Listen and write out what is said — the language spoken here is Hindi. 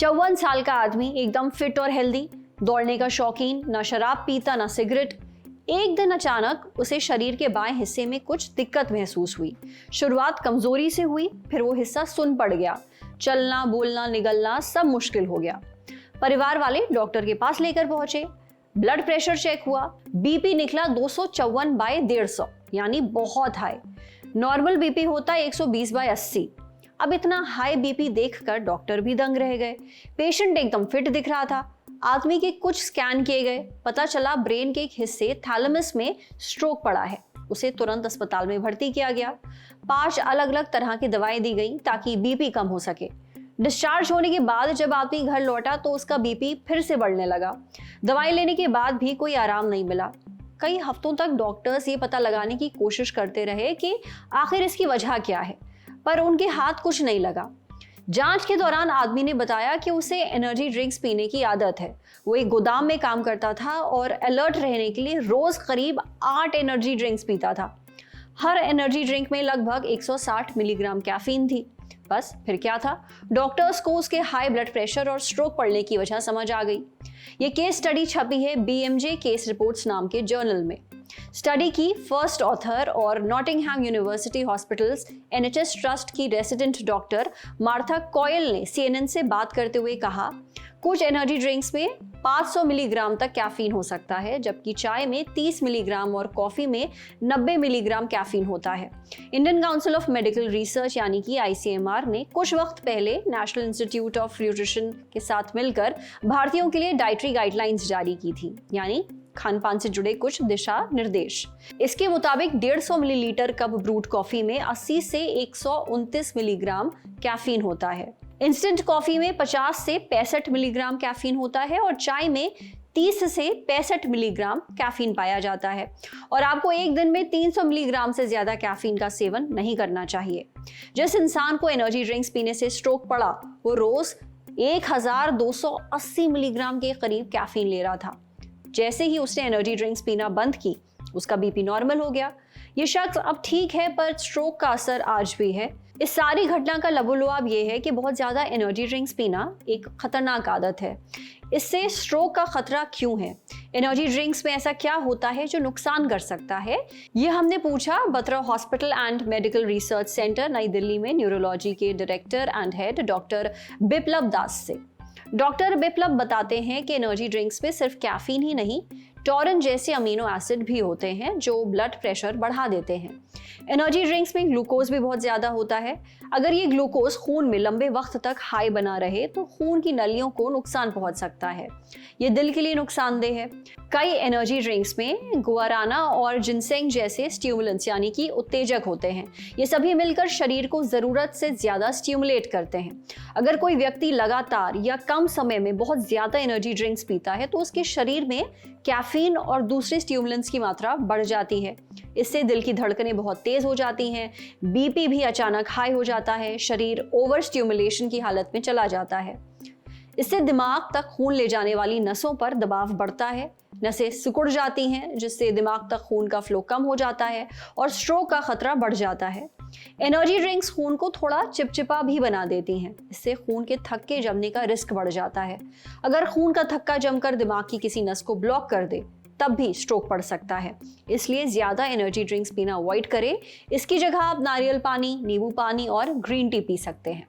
54 साल का आदमी, एकदम फिट और हेल्दी, दौड़ने का शौकीन, ना शराब पीता ना सिगरेट। एक दिन अचानक उसे शरीर के बाएं हिस्से में कुछ दिक्कत महसूस हुई। शुरुआत कमजोरी से हुई, फिर वो हिस्सा सुन्न पड़ गया। चलना, बोलना, निगलना सब मुश्किल हो गया। परिवार वाले डॉक्टर के पास लेकर पहुंचे। ब्लड प्रेशर चेक हुआ, बीपी निकला 254/150, यानी बहुत हाई। नॉर्मल बीपी होता है 120/80। अब इतना हाई बीपी देखकर डॉक्टर भी दंग रह गए। पेशेंट एकदम फिट दिख रहा था। आदमी के कुछ स्कैन किए गए, पता चला ब्रेन के एक हिस्से थैलेमस में स्ट्रोक पड़ा है। उसे तुरंत अस्पताल में भर्ती किया गया। 5 अलग अलग तरह की दवाएं दी गई ताकि बीपी कम हो सके। डिस्चार्ज होने के बाद जब आदमी घर लौटा तो उसका बीपी फिर से बढ़ने लगा। दवाई लेने के बाद भी कोई आराम नहीं मिला। कई हफ्तों तक डॉक्टर्स ये पता लगाने की कोशिश करते रहे कि आखिर इसकी वजह क्या है, पर उनके हाथ कुछ नहीं लगा। जांच के दौरान आदमी ने बताया कि उसे एनर्जी ड्रिंक्स पीने की आदत है। वो एक गोदाम में काम करता था और अलर्ट रहने के लिए रोज करीब 8 एनर्जी ड्रिंक्स पीता था। हर एनर्जी ड्रिंक में लगभग 160 मिलीग्राम कैफीन थी। बस फिर क्या था, डॉक्टर्स को उसके हाई ब्लड प्रेशर और स्ट्रोक पड़ने की वजह समझ आ गई। ये केस स्टडी छपी है BMJ केस रिपोर्ट्स नाम के जर्नल में। स्टडी की फर्स्ट ऑथर और Nottingham university hospitals NHS trust की रेसिडेंट डॉक्टर मार्था कॉयल ने CNN से बात करते हुए कहा, कुछ एनर्जी ड्रिंक्स में 500 मिलीग्राम तक कैफीन हो सकता है, जबकि चाय में 30 मिलीग्राम और कॉफी में 90 मिलीग्राम कैफीन होता है। Indian council of medical research यानी कि ICMR ने कुछ वक्त पहले नेशनल इंस्टीट्यूट ऑफ न्यूट्रिशन के साथ मिलकर भारतीयों के लिए डाइटरी गाइडलाइंस जारी की थी, यानी खान पान से जुड़े कुछ दिशा निर्देश। इसके मुताबिक 150 मिलीलीटर कप ब्रूड कॉफी में 80 से 129 मिलीग्राम कैफीन होता है। इंस्टेंट कॉफी में 50 से 65 मिलीग्राम कैफीन होता है और चाय में 30 से 65 मिलीग्राम कैफीन पाया जाता है। और आपको एक दिन में 300 मिलीग्राम से ज्यादा कैफीन का सेवन नहीं करना चाहिए। जिस इंसान को एनर्जी ड्रिंक्स पीने से स्ट्रोक पड़ा, वो रोज 1280 मिलीग्राम के करीब कैफीन ले रहा था। जैसे ही उसने एनर्जी ड्रिंक्स पीना बंद की, उसका बीपी नॉर्मल हो गया। ये शख्स अब ठीक है, पर स्ट्रोक का असर आज भी है। इस सारी घटना का लबोलुआब ये है कि बहुत ज्यादा एनर्जी ड्रिंक्स पीना एक खतरनाक आदत है। इससे स्ट्रोक का खतरा क्यों है? एनर्जी ड्रिंक्स में ऐसा क्या होता है जो नुकसान कर सकता है? ये हमने पूछा Batra hospital and medical research centre New Delhi में न्यूरोलॉजी के director and head doctor Biplab Das से। डॉक्टर बिप्लब बताते हैं कि एनर्जी ड्रिंक्स में सिर्फ कैफीन ही नहीं, टॉरिन जैसे अमीनो एसिड भी होते हैं जो ब्लड प्रेशर बढ़ा देते हैं। एनर्जी ड्रिंक्स में ग्लूकोज भी बहुत ज्यादा होता है। अगर ये ग्लूकोज खून में लंबे वक्त तक हाई बना रहे तो खून की नलियों को नुकसान पहुंच सकता है। ये दिल के लिए नुकसानदेह है। कई एनर्जी ड्रिंक्स में गुआराना और जिनसेंग जैसे स्टिमुलेंट्स यानी कि उत्तेजक होते हैं। ये सभी मिलकर शरीर को जरूरत से ज्यादा स्टिमुलेट करते हैं। अगर कोई व्यक्ति लगातार या कम समय में बहुत ज्यादा एनर्जी ड्रिंक्स पीता है तो उसके शरीर में कैफीन और दूसरे स्टिमुलेंट्स की मात्रा बढ़ जाती है। इससे दिल की धड़कनें बहुत तेज हो जाती हैं, बीपी भी अचानक हाई हो जाता है, शरीर ओवर स्टिमुलेशन की हालत में चला जाता है। इससे दिमाग तक खून ले जाने वाली नसों पर दबाव बढ़ता है, नसें सिकुड़ जाती हैं, जिससे दिमाग तक खून का फ्लो कम हो जाता है और स्ट्रोक का खतरा बढ़ जाता है। एनर्जी ड्रिंक्स खून को थोड़ा चिपचिपा भी बना देती हैं। इससे खून के थक्के जमने का रिस्क बढ़ जाता है। अगर खून का थक्का जमकर दिमाग की किसी नस को ब्लॉक कर दे, तब भी स्ट्रोक पड़ सकता है। इसलिए ज्यादा एनर्जी ड्रिंक्स पीना अवॉइड करें। इसकी जगह आप नारियल पानी, नींबू पानी और ग्रीन टी पी सकते हैं।